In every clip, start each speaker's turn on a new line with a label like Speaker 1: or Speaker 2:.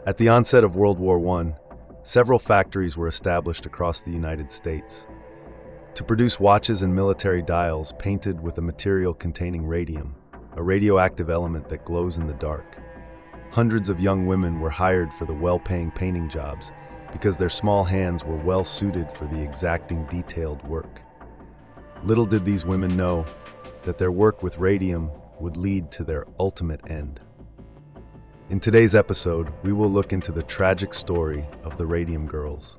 Speaker 1: At the onset of World War I, several factories were established across the United States to produce watches and military dials painted with a material containing radium, a radioactive element that glows in the dark. Hundreds of young women were hired for the well-paying painting jobs because their small hands were well suited for the exacting, detailed work. Little did these women know that their work with radium would lead to their ultimate end. In today's episode, we will look into the tragic story of the Radium Girls.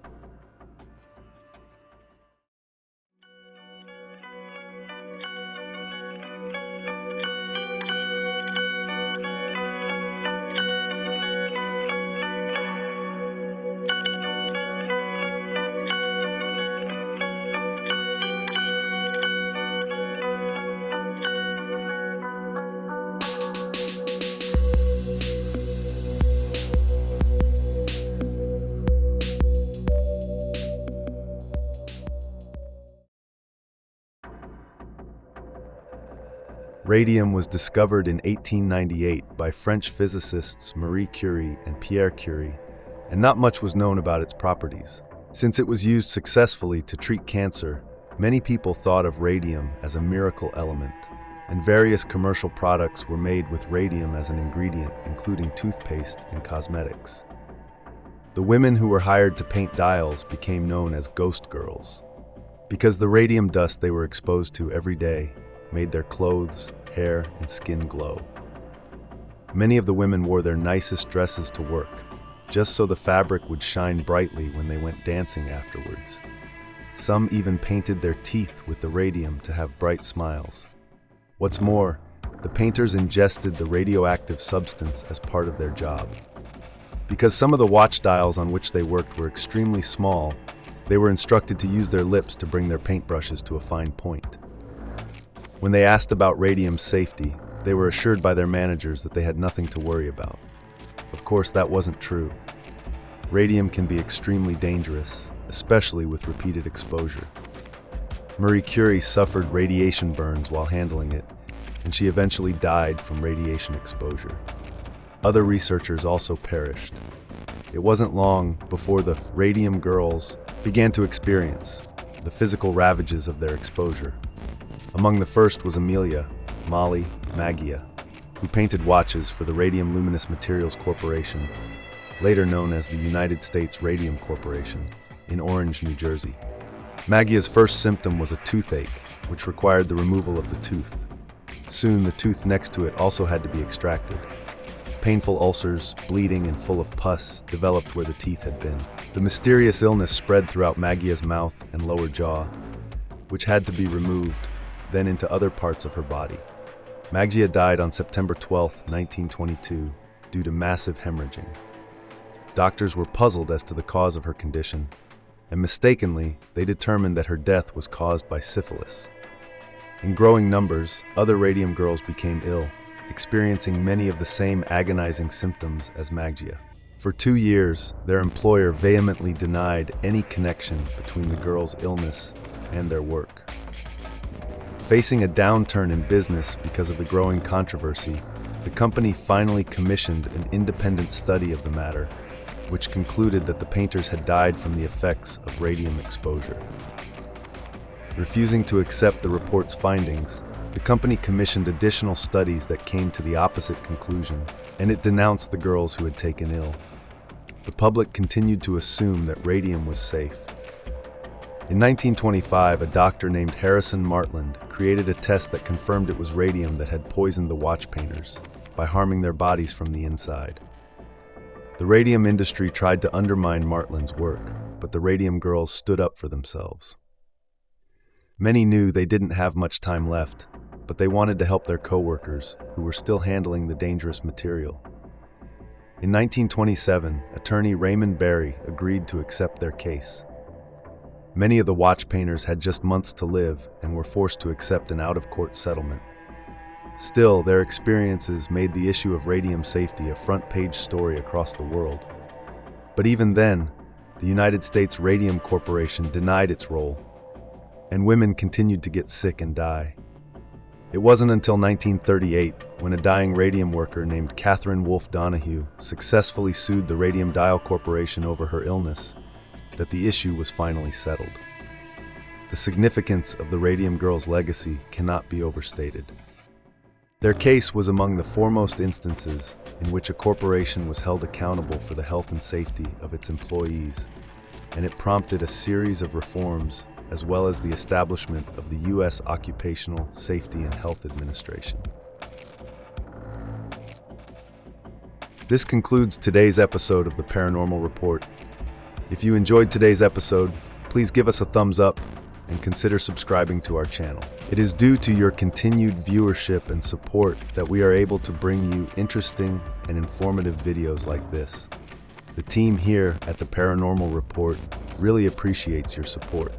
Speaker 1: Radium was discovered in 1898 by French physicists Marie Curie and Pierre Curie, and not much was known about its properties. Since it was used successfully to treat cancer, many people thought of radium as a miracle element, and various commercial products were made with radium as an ingredient, including toothpaste and cosmetics. The women who were hired to paint dials became known as ghost girls, because the radium dust they were exposed to every day made their clothes, hair, and skin glow. Many of the women wore their nicest dresses to work, just so the fabric would shine brightly when they went dancing afterwards. Some even painted their teeth with the radium to have bright smiles. What's more, the painters ingested the radioactive substance as part of their job. Because some of the watch dials on which they worked were extremely small, they were instructed to use their lips to bring their paintbrushes to a fine point. When they asked about radium's safety, they were assured by their managers that they had nothing to worry about. Of course, that wasn't true. Radium can be extremely dangerous, especially with repeated exposure. Marie Curie suffered radiation burns while handling it, and she eventually died from radiation exposure. Other researchers also perished. It wasn't long before the Radium Girls began to experience the physical ravages of their exposure. Among the first was Amelia, Molly, Maggia, who painted watches for the Radium Luminous Materials Corporation, later known as the United States Radium Corporation, in Orange, New Jersey. Maggia's first symptom was a toothache, which required the removal of the tooth. Soon, the tooth next to it also had to be extracted. Painful ulcers, bleeding and full of pus, developed where the teeth had been. The mysterious illness spread throughout Maggia's mouth and lower jaw, which had to be removed, then into other parts of her body. Maggia died on September 12, 1922, due to massive hemorrhaging. Doctors were puzzled as to the cause of her condition, and mistakenly, they determined that her death was caused by syphilis. In growing numbers, other Radium Girls became ill, experiencing many of the same agonizing symptoms as Maggia. For 2 years, their employer vehemently denied any connection between the girls' illness and their work. Facing a downturn in business because of the growing controversy, the company finally commissioned an independent study of the matter, which concluded that the painters had died from the effects of radium exposure. Refusing to accept the report's findings, the company commissioned additional studies that came to the opposite conclusion, and it denounced the girls who had taken ill. The public continued to assume that radium was safe. In 1925, a doctor named Harrison Martland created a test that confirmed it was radium that had poisoned the watch painters by harming their bodies from the inside. The radium industry tried to undermine Martland's work, but the Radium Girls stood up for themselves. Many knew they didn't have much time left, but they wanted to help their co-workers, who were still handling the dangerous material. In 1927, attorney Raymond Barry agreed to accept their case. Many of the watch painters had just months to live and were forced to accept an out-of-court settlement. Still, their experiences made the issue of radium safety a front-page story across the world. But even then, the United States Radium Corporation denied its role, and women continued to get sick and die. It wasn't until 1938, when a dying radium worker named Catherine Wolfe Donahue successfully sued the Radium Dial Corporation over her illness, that the issue was finally settled. The significance of the Radium Girls' legacy cannot be overstated. Their case was among the foremost instances in which a corporation was held accountable for the health and safety of its employees, and it prompted a series of reforms as well as the establishment of the U.S. Occupational Safety and Health Administration. This concludes today's episode of the Paranormal Report. If you enjoyed today's episode, please give us a thumbs up and consider subscribing to our channel. It is due to your continued viewership and support that we are able to bring you interesting and informative videos like this. The team here at the Paranormal Report really appreciates your support.